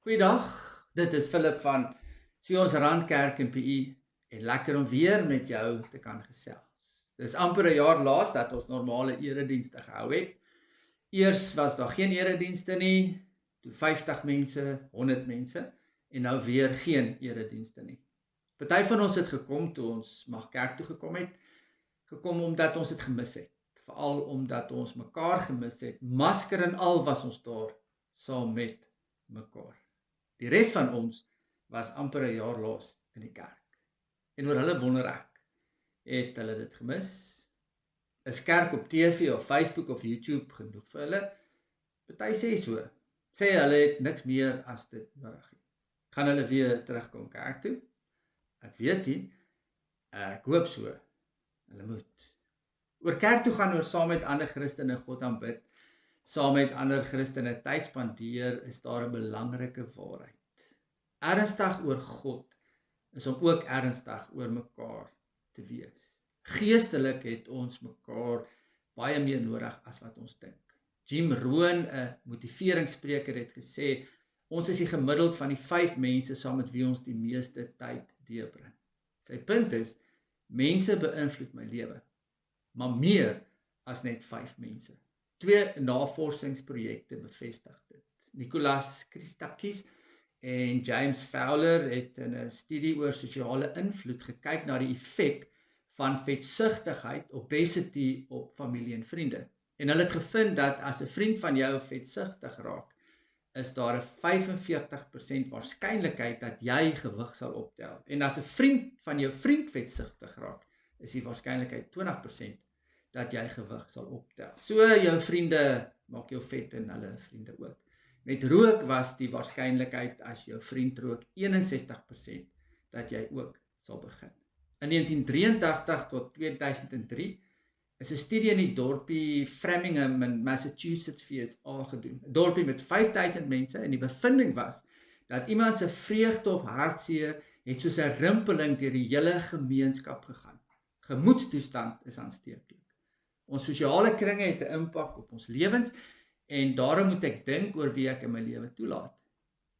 Goeiedag, dit is Philip van Sion's Randkerk in PE en lekker om weer met jou te kan gesels. Dit is amper 'n jaar laas dat ons normale eredienste gehou het. Eers was daar geen eredienste nie, toe 50 mense, 100 mense en nou weer geen eredienste nie. Party van ons het gekom toe ons mag kerk toe gekom omdat ons het gemis het. Veral omdat ons mekaar gemis het, masker en al was ons daar saam met mekaar. Die res van ons was amper 'n jaar laas in die kerk. En oor hulle wonder ek, het hulle dit gemis? Is kerk op TV of Facebook of YouTube genoeg vir hulle? Party sê so. Sê hulle het niks meer as dit nodig het. Gaan hulle weer terugkom kerk toe? Ek weet nie. Ek hoop so. Hulle moet. Oor kerk toe gaan oor saam met ander Christene God aanbid, saam met ander Christene tyd spandeer, is daar 'n belangrike waarheid. Ernstig oor God is om ook ernstig oor mekaar te wees. Geestelik het ons mekaar baie meer nodig as wat ons dink. Jim Rohn, 'n motiveringsspreker, het gesê, ons is die gemiddeld van die 5 mense saam met wie ons die meeste tyd deurbring. Sy punt is, mense beïnvloed my lewe, maar meer as net 5 mense. 2 navorsingsprojekte bevestig dit. Nicholas Christakis en James Fowler het in 'n studie oor sosiale invloed gekyk na die effek van vetsigtigheid, obesity op familie en vriende. En hulle het gevind dat as 'n vriend van jou vetsigtig raak, is daar 'n 45% waarskynlikheid dat jy gewig sal optel. En as 'n vriend van jou vriend vetsigtig raak, is die waarskynlikheid 20% dat jy gewig sal optel. So jou vriende maak jou vet en hulle vriende ook. Met rook was die waarskynlikheid as jou vriend rook 61% dat jy ook sal begin. In 1983 tot 2003 is 'n studie in die dorpie Framingham in Massachusetts VSA gedoen. 'n Dorpie met 5000 mense en die bevinding was dat iemand se vreugde of hartseer het soos 'n rimpeling deur die hele gemeenskap gegaan. Gemoedstoestand is aansteeklik. Ons sosiale kringe het 'n impak op ons lewens en daarom moet ek dink oor wie ek in my lewe toelaat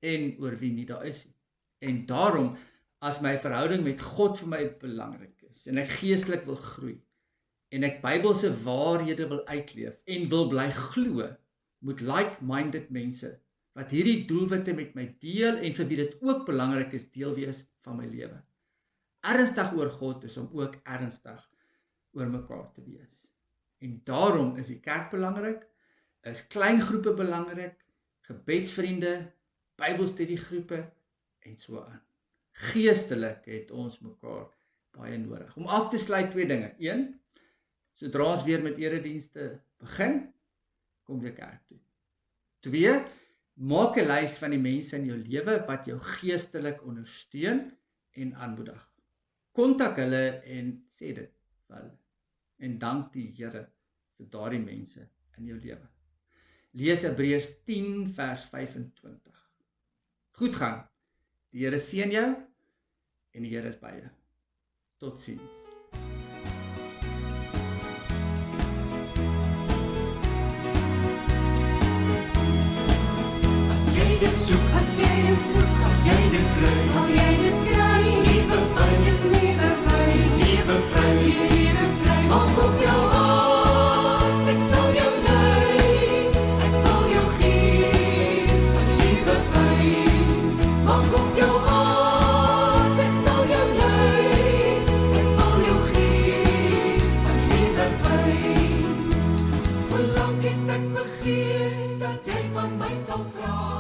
en oor wie nie daar is nie. En daarom, as my verhouding met God vir my belangrik is en ek geestelik wil groei en ek Bybelse waarhede wil uitleef en wil bly glo, moet like-minded mense wat hierdie doelwitte met my deel en vir wie dit ook belangrik is, deel wees van my lewe. Ernstig oor God is om ook ernstig oor mekaar te wees. En daarom is die kerk belangrik, is klein groepe belangrik, gebedsvriende, Bybelstudiegroepe en so aan. Geestelik het ons mekaar baie nodig. Om af te sluit 2 dinge. 1, sodra ons weer met eredienste begin, kom weer kerk toe. 2, maak 'n lys van die mense in jou lewe wat jou geestelik ondersteun en aanmoedig. Kontak hulle en sê dit vir hulle. En dank die Here vir daardie mense in jou lewe. Lees Hebreërs 10 vers 25. Goed gaan. Die Here seën jou en die Here is by jou. Totsiens. As jy dit soek, sal jy dit kry. Is nuwe vry. Maak op jou hart, ek sal jou lei. Ek wil jou gee van nuwe wyn. Maak op jou hart, ek sal jou lei. Ek wil jou gee van nuwe wyn. Hoe lank het ek begeer dat jy van my sal vra?